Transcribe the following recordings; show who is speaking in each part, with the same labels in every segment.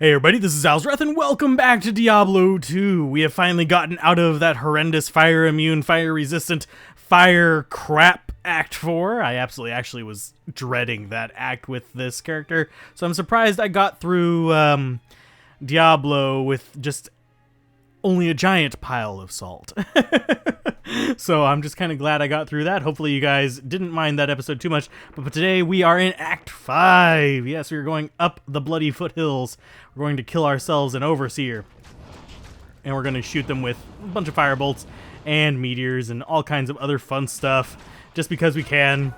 Speaker 1: Hey everybody, this is Alzorath, and welcome back to Diablo 2. We have finally gotten out of that horrendous fire immune, fire resistant, fire crap Act 4. I absolutely actually was dreading that act with this character, so I'm surprised I got through Diablo with just only a giant pile of salt. So I'm just kind of glad I got through that. Hopefully you guys didn't mind that episode too much. But today we are in Act 5. Yes, we are going up the bloody foothills. We're going to kill ourselves an overseer. And we're going to shoot them with a bunch of firebolts and meteors and all kinds of other fun stuff. Just because we can.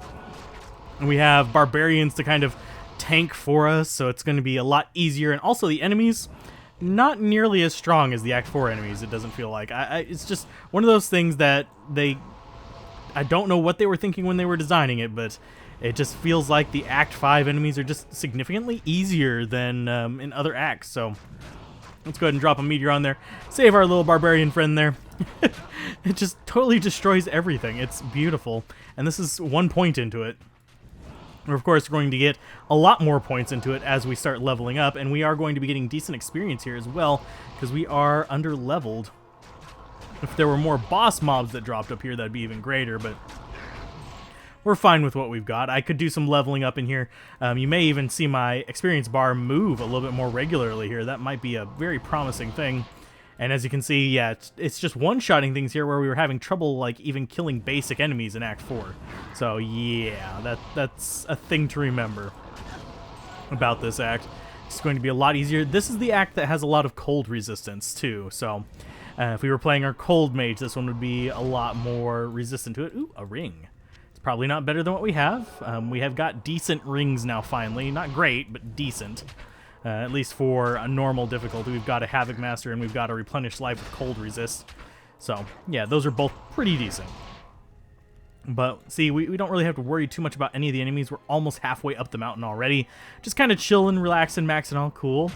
Speaker 1: And we have barbarians to kind of tank for us. So it's going to be a lot easier. And also the enemies, not nearly as strong as the Act 4 enemies, it doesn't feel like. It's just one of those things that I don't know what they were thinking when they were designing it, but it just feels like the Act 5 enemies are just significantly easier than in other acts. So let's go ahead and drop a meteor on there. Save our little barbarian friend there. It just totally destroys everything. It's beautiful. And this is 1 point into it. We're, of course, going to get a lot more points into it as we start leveling up, and we are going to be getting decent experience here as well, because we are under-leveled. If there were more boss mobs that dropped up here, that'd be even greater, but we're fine with what we've got. I could do some leveling up in here. You may even see my experience bar move a little bit more regularly here. That might be a very promising thing. And as you can see, yeah, it's just one-shotting things here where we were having trouble, like, even killing basic enemies in Act 4. So, yeah, that's a thing to remember about this act. It's going to be a lot easier. This is the act that has a lot of cold resistance, too. So, if we were playing our cold mage, this one would be a lot more resistant to it. Ooh, a ring. It's probably not better than what we have. We have got decent rings now, finally. Not great, but decent. At least for a normal difficulty. We've got a Havoc Master and we've got a Replenish Life with Cold Resist. So, yeah, those are both pretty decent. But, see, we don't really have to worry too much about any of the enemies. We're almost halfway up the mountain already. Just kind of chilling, relaxing, maxing all cool.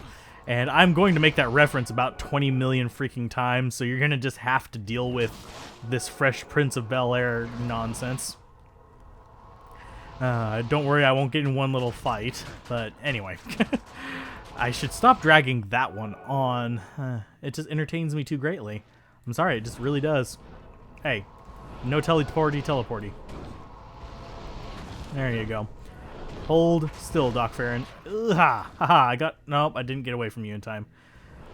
Speaker 1: And I'm going to make that reference about 20 million freaking times, so you're going to just have to deal with this Fresh Prince of Bel-Air nonsense. Don't worry, I won't get in one little fight. But, anyway. I should stop dragging that one on. It just entertains me too greatly. I'm sorry, it just really does. Hey, no teleporty. There you go. Hold still, Doc Farron. Haha, nope, I didn't get away from you in time.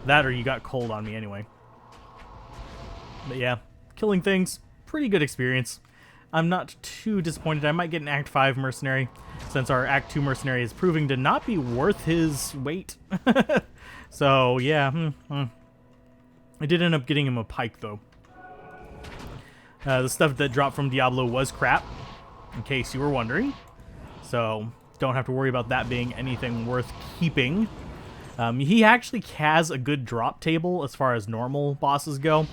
Speaker 1: That or you got cold on me anyway. But yeah, killing things, pretty good experience. I'm not too disappointed. I might get an Act 5 mercenary, since our Act 2 mercenary is proving to not be worth his weight. So, yeah. I did end up getting him a pike, though. The stuff that dropped from Diablo was crap, in case you were wondering. So, don't have to worry about that being anything worth keeping. He actually has a good drop table as far as normal bosses go.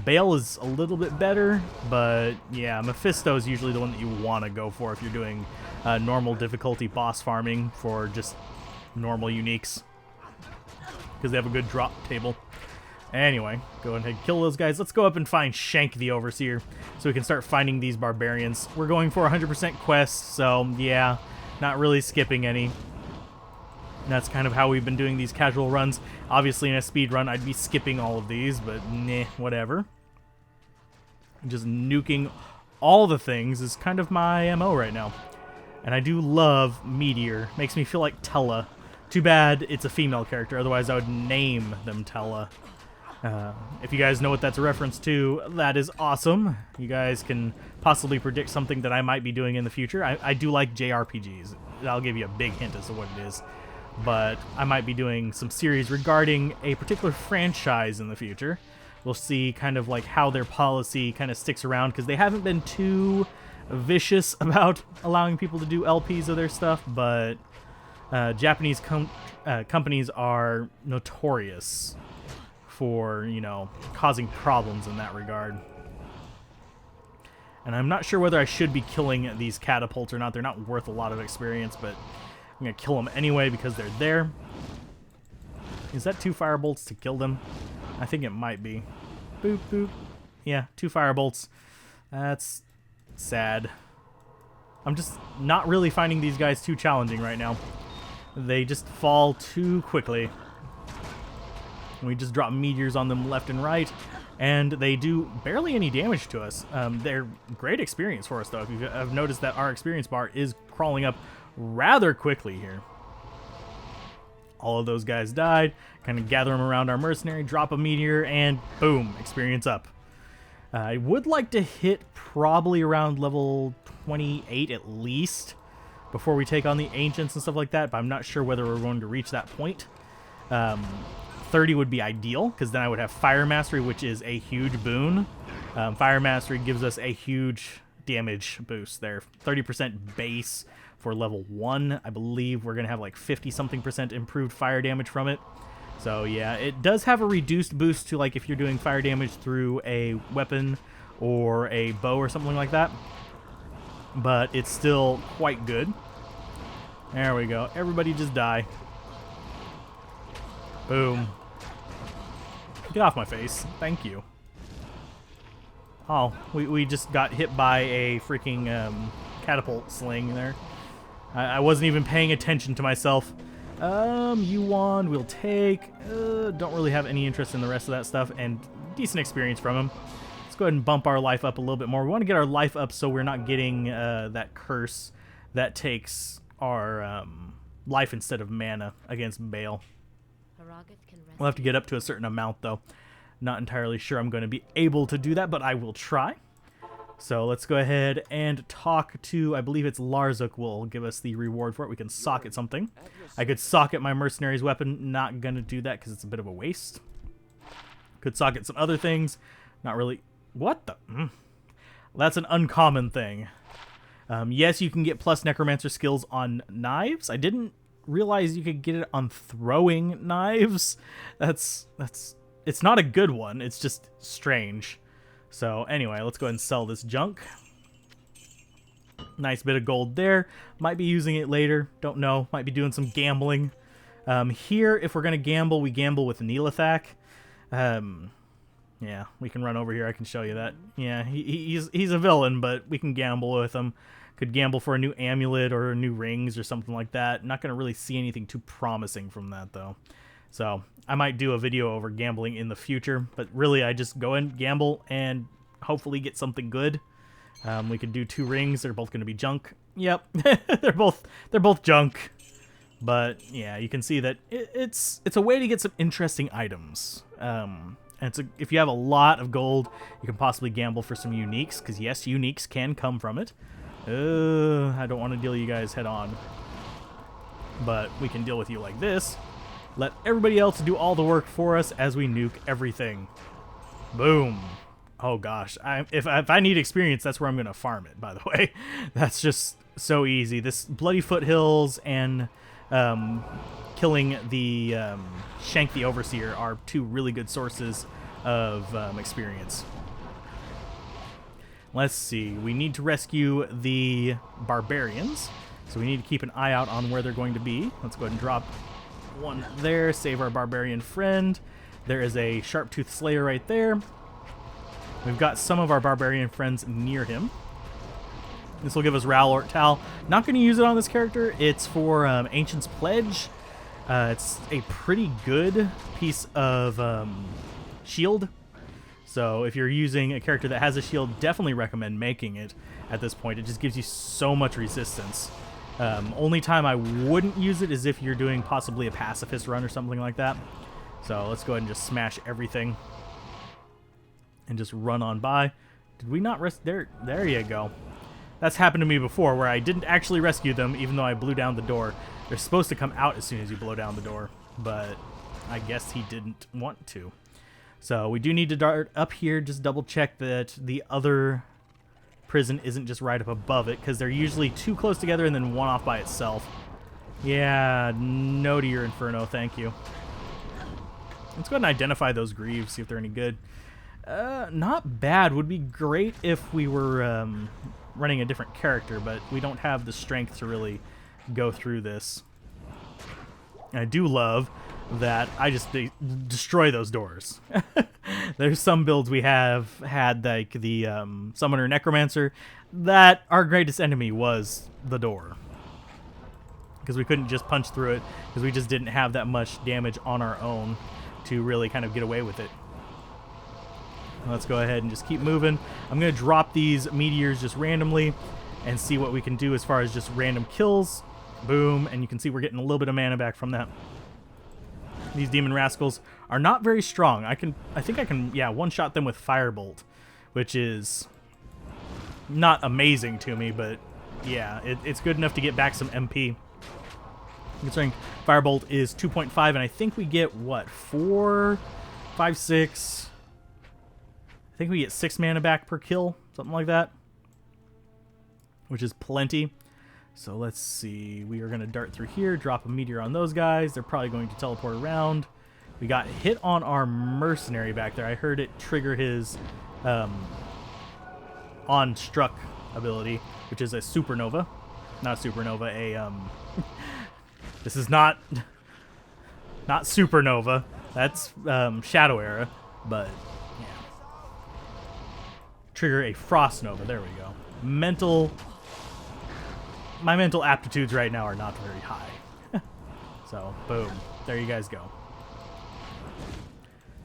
Speaker 1: Bale is a little bit better, but yeah, Mephisto is usually the one that you want to go for if you're doing normal difficulty boss farming for just normal uniques, because they have a good drop table. Anyway, go ahead and kill those guys. Let's go up and find Shank the Overseer so we can start finding these barbarians. We're going for 100% quests, so yeah, not really skipping any. That's kind of how we've been doing these casual runs. Obviously, in a speed run, I'd be skipping all of these, but nah, whatever. Just nuking all the things is kind of my MO right now. And I do love Meteor. Makes me feel like Tella. Too bad it's a female character, otherwise I would name them Tella. If you guys know what that's a reference to, that is awesome. You guys can possibly predict something that I might be doing in the future. I do like JRPGs. I'll give you a big hint as to what it is. But I might be doing some series regarding a particular franchise in the future. We'll see kind of like how their policy kind of sticks around, because they haven't been too vicious about allowing people to do LPs of their stuff, but Japanese companies are notorious for, you know, causing problems in that regard. And I'm not sure whether I should be killing these catapults or not. They're not worth a lot of experience, but I'm going to kill them anyway because they're there. Is that 2 firebolts to kill them? I think it might be. Boop, boop. Yeah, 2 firebolts. That's sad. I'm just not really finding these guys too challenging right now. They just fall too quickly. We just drop meteors on them left and right, and they do barely any damage to us. They're great experience for us, though. If you've noticed that our experience bar is crawling up rather quickly here. All of those guys died. Kind of gather them around our mercenary, drop a meteor, and boom, experience up. I would like to hit probably around level 28 at least before we take on the Ancients and stuff like that, but I'm not sure whether we're going to reach that point. 30 would be ideal, because then I would have Fire Mastery, which is a huge boon. Fire Mastery gives us a huge damage boost there. 30% base for level 1. I believe we're going to have like 50-something% improved fire damage from it. So yeah, it does have a reduced boost to like if you're doing fire damage through a weapon or a bow or something like that. But it's still quite good. There we go. Everybody just die. Boom. Get off my face. Thank you. Oh, we just got hit by a freaking catapult sling there. I wasn't even paying attention to myself. You wand we'll take. Don't really have any interest in the rest of that stuff, and decent experience from him. Let's go ahead and bump our life up a little bit more. We want to get our life up so we're not getting that curse that takes our life instead of mana against Baal. We'll have to get up to a certain amount, though. Not entirely sure I'm going to be able to do that, but I will try. So let's go ahead and talk to, I believe it's Larzuk will give us the reward for it. We can socket something. I could socket my mercenary's weapon. Not going to do that because it's a bit of a waste. Could socket some other things. Not really. What the? That's an uncommon thing. Yes, you can get plus necromancer skills on knives. I didn't realize you could get it on throwing knives. It's not a good one. It's just strange. So anyway, let's go ahead and sell this junk. Nice bit of gold there. Might be using it later. Don't know. Might be doing some gambling. Here, if we're going to gamble, we gamble with Neelathak. Yeah, we can run over here. I can show you that. Yeah, he's a villain, but we can gamble with him. Could gamble for a new amulet or new rings or something like that. Not going to really see anything too promising from that, though. So I might do a video over gambling in the future, but really I just go and gamble and hopefully get something good. We could do 2 rings. They're both going to be junk. Yep, they're both junk. But yeah, you can see that it's a way to get some interesting items. And if you have a lot of gold, you can possibly gamble for some uniques, because yes, uniques can come from it. I don't want to deal you guys head on, but we can deal with you like this. Let everybody else do all the work for us as we nuke everything. Boom. Oh gosh, if I need experience, that's where I'm going to farm it, by the way. That's just so easy. This Bloody Foothills and killing the Shank the Overseer are 2 really good sources of experience. Let's see. We need to rescue the barbarians, so we need to keep an eye out on where they're going to be. Let's go ahead and drop 1 there. Save our barbarian friend. There is a Sharp-Toothed Slayer right there. We've got some of our barbarian friends near him. This will give us Ral or Tal. Not going to use it on this character. It's for Ancient's Pledge. It's a pretty good piece of shield. So if you're using a character that has a shield, definitely recommend making it at this point. It just gives you so much resistance. Only time I wouldn't use it is if you're doing possibly a pacifist run or something like that. So let's go ahead and just smash everything and just run on by. Did we not rest? There you go. That's happened to me before, where I didn't actually rescue them even though I blew down the door. They're supposed to come out as soon as you blow down the door, but I guess he didn't want to. So we do need to dart up here, just double check that the other prison isn't just right up above it, because they're usually 2 close together and then 1 off by itself. Yeah, no to your Inferno, thank you. Let's go ahead and identify those Greaves, see if they're any good. Not bad. Would be great if we were running a different character, but we don't have the strength to really go through this. I do love that I just destroy those doors. There's some builds we have had, like the Summoner Necromancer, that our greatest enemy was the door, because we couldn't just punch through it, because we just didn't have that much damage on our own. to really kind of get away with it. Let's go ahead and just keep moving. I'm going to drop these meteors just randomly and see what we can do as far as just random kills. Boom, and you can see we're getting a little bit of mana back from that. These demon rascals are not very strong. I think I can, yeah, one-shot them with Firebolt, which is not amazing to me, but yeah, it's good enough to get back some MP. Considering Firebolt is 2.5, and I think we get, what, 4, 5, 6... I think we get 6 mana back per kill, something like that, which is plenty. So let's see. We are going to dart through here, drop a meteor on those guys. They're probably going to teleport around. We got hit on our mercenary back there. I heard it trigger his on-struck ability, which is a supernova. Not supernova, a... this is not supernova. That's Shadow Era, but... trigger a frost nova. There we go. My mental aptitudes right now are not very high. So, boom. There you guys go.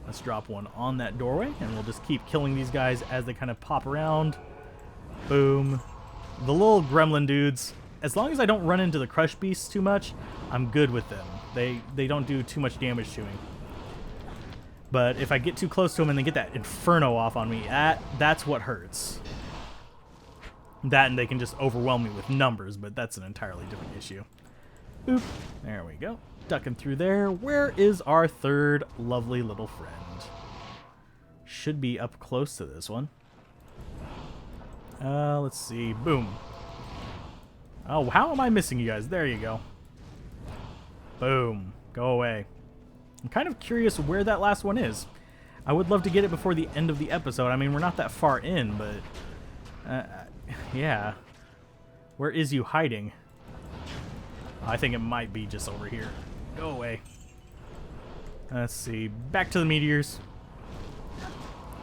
Speaker 1: Let's drop one on that doorway, and we'll just keep killing these guys as they kind of pop around. Boom. The little gremlin dudes, as long as I don't run into the crush beasts too much, I'm good with them. They don't do too much damage to me. But if I get too close to them and they get that inferno off on me, that's what hurts. That and they can just overwhelm me with numbers, but that's an entirely different issue. Oop. There we go. Ducking through there. Where is our third lovely little friend? Should be up close to this one. Let's see. Boom. Oh, how am I missing you guys? There you go. Boom. Go away. I'm kind of curious where that last one is. I would love to get it before the end of the episode. I mean, we're not that far in, but... yeah. Where is you hiding? I think it might be just over here. Go away. Let's see. Back to the meteors.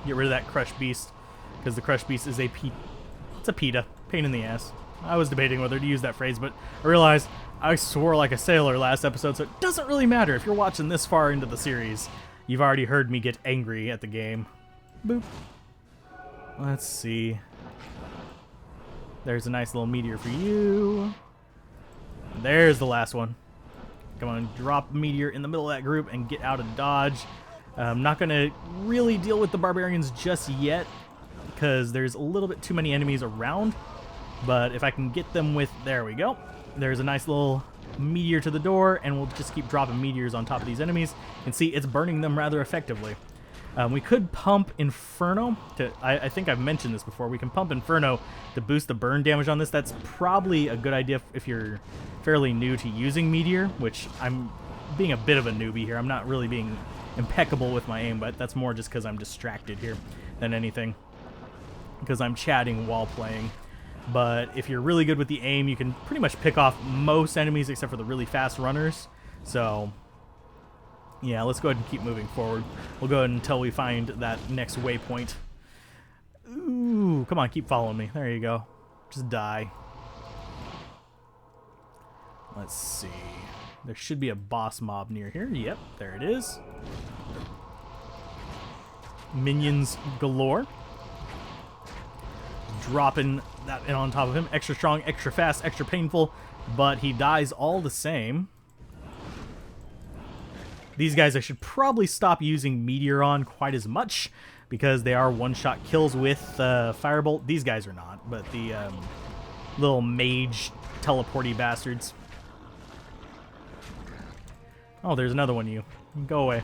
Speaker 1: Get rid of that crush beast, because the crush beast is it's a PETA. Pain in the ass. I was debating whether to use that phrase, but I realized I swore like a sailor last episode, so it doesn't really matter. If you're watching this far into the series, you've already heard me get angry at the game. Boop. Let's see. There's a nice little meteor for you. There's the last one. Come on, drop a meteor in the middle of that group and get out of dodge. I'm not going to really deal with the barbarians just yet because there's a little bit too many enemies around. But if I can get them with... There we go. There's a nice little meteor to the door, and we'll just keep dropping meteors on top of these enemies. And see, it's burning them rather effectively. We could pump Inferno. I think I've mentioned this before. We can pump Inferno to boost the burn damage on this. That's probably a good idea if you're fairly new to using Meteor, which I'm being a bit of a newbie here. I'm not really being impeccable with my aim, but that's more just because I'm distracted here than anything, because I'm chatting while playing. But if you're really good with the aim, you can pretty much pick off most enemies except for the really fast runners. So... yeah, let's go ahead and keep moving forward. We'll go ahead until we find that next waypoint. Ooh, come on, keep following me. There you go. Just die. Let's see. There should be a boss mob near here. Yep, there it is. Minions galore. Dropping that in on top of him. Extra strong, extra fast, extra painful, but he dies all the same. These guys I should probably stop using Meteor on quite as much because they are one-shot kills with Firebolt. These guys are not, but the little mage teleporty bastards. Oh, there's another one, you. Go away.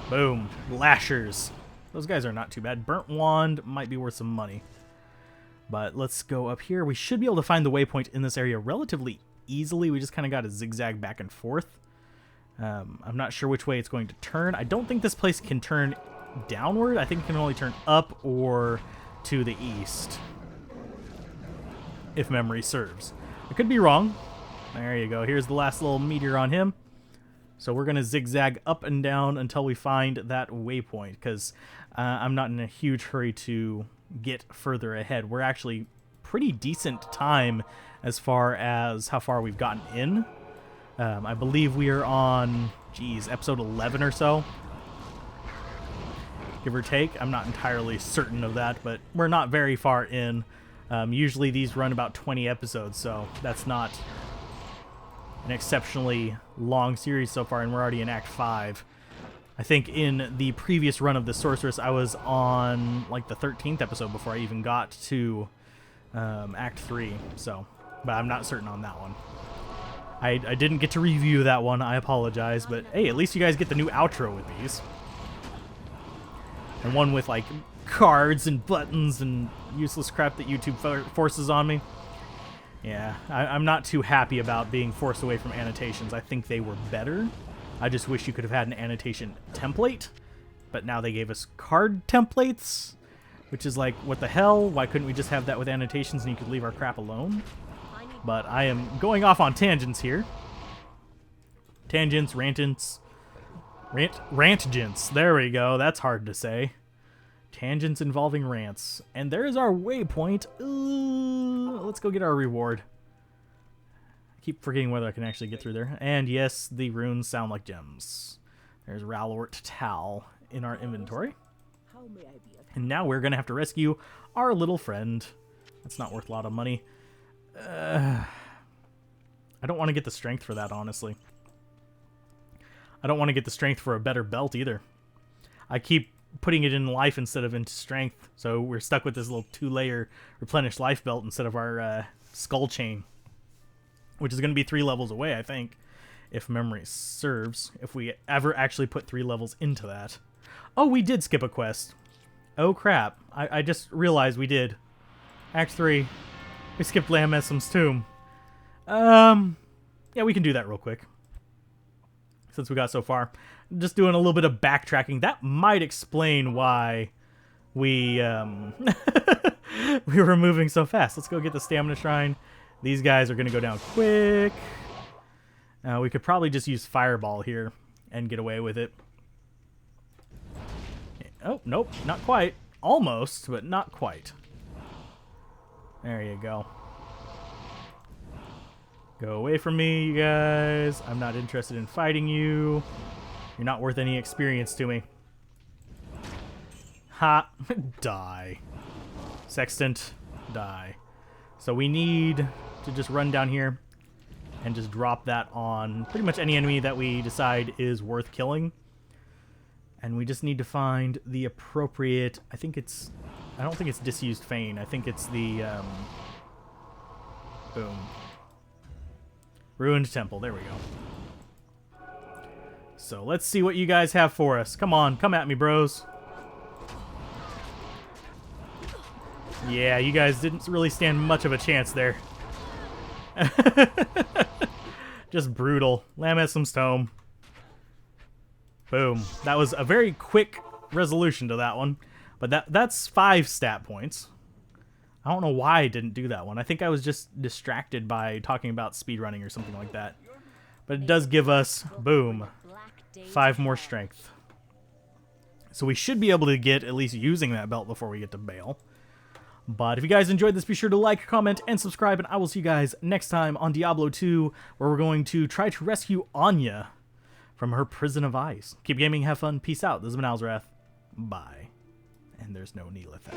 Speaker 1: Boom. Lashers. Those guys are not too bad. Burnt Wand might be worth some money. But let's go up here. We should be able to find the waypoint in this area relatively easily. We just kind of got to zigzag back and forth. I'm not sure which way it's going to turn. I don't think this place can turn downward. I think it can only turn up or to the east, if memory serves. I could be wrong. There you go. Here's the last little meteor on him. So we're going to zigzag up and down until we find that waypoint, because I'm not in a huge hurry to get further ahead. We're actually pretty decent time as far as how far we've gotten in. I believe we are on geez, episode 11 or so. Give or take. I'm not entirely certain of that, but we're not very far in. Usually these run about 20 episodes, so that's not an exceptionally long series so far, and we're already in Act 5. I think in the previous run of the Sorceress, I was on like the 13th episode before I even got to Act 3, so, but I'm not certain on that one. I didn't get to review that one, I apologize, but hey, at least you guys get the new outro with these. And one with like cards and buttons and useless crap that YouTube forces on me. Yeah, I'm not too happy about being forced away from annotations. I think they were better. I just wish you could have had an annotation template, but now they gave us card templates, which is like, what the hell? Why couldn't we just have that with annotations and you could leave our crap alone? But I am going off on tangents here. Tangents, rantants, rantgents. There we go. That's hard to say. Tangents involving rants. And there's our waypoint. Let's go get our reward. I keep forgetting whether I can actually get through there. And yes, the runes sound like gems. There's Ralort Tal in our inventory. And now we're going to have to rescue our little friend. That's not worth a lot of money. I don't want to get the strength for that, honestly. I don't want to get the strength for a better belt either. I keep putting it in life instead of into strength, so we're stuck with this little 2-layer replenished life belt instead of our skull chain, which is going to be 3 levels away, I think, if memory serves, if we ever actually put 3 levels into that. Oh, we did skip a quest. Oh crap, I just realized we did. Act 3. We skipped Lamesum's tomb. Yeah, we can do that real quick, since we got so far. Just doing a little bit of backtracking. That might explain why we we were moving so fast. Let's go get the stamina shrine. These guys are going to go down quick. We could probably just use fireball here and get away with it. Oh, nope, not quite. Almost, but not quite. There you go. Go away from me, you guys. I'm not interested in fighting you. You're not worth any experience to me. Ha! Die. Sextant, die. So we need to just run down here and just drop that on pretty much any enemy that we decide is worth killing. And we just need to find the appropriate... I don't think it's disused Fane. I think it's the... boom. Ruined Temple. There we go. So let's see what you guys have for us. Come on, come at me, bros. Yeah, you guys didn't really stand much of a chance there. Just brutal. Lamesum's Tome. Boom. That was a very quick resolution to that one. But that's 5 stat points. I don't know why I didn't do that one. I think I was just distracted by talking about speedrunning or something like that. But it does give us, boom, 5 more strength. So we should be able to get at least using that belt before we get to Bale. But if you guys enjoyed this, be sure to like, comment, and subscribe. And I will see you guys next time on Diablo 2, where we're going to try to rescue Anya from her prison of ice. Keep gaming, have fun, peace out. This has been Alzorath. Bye. And there's no Neelith.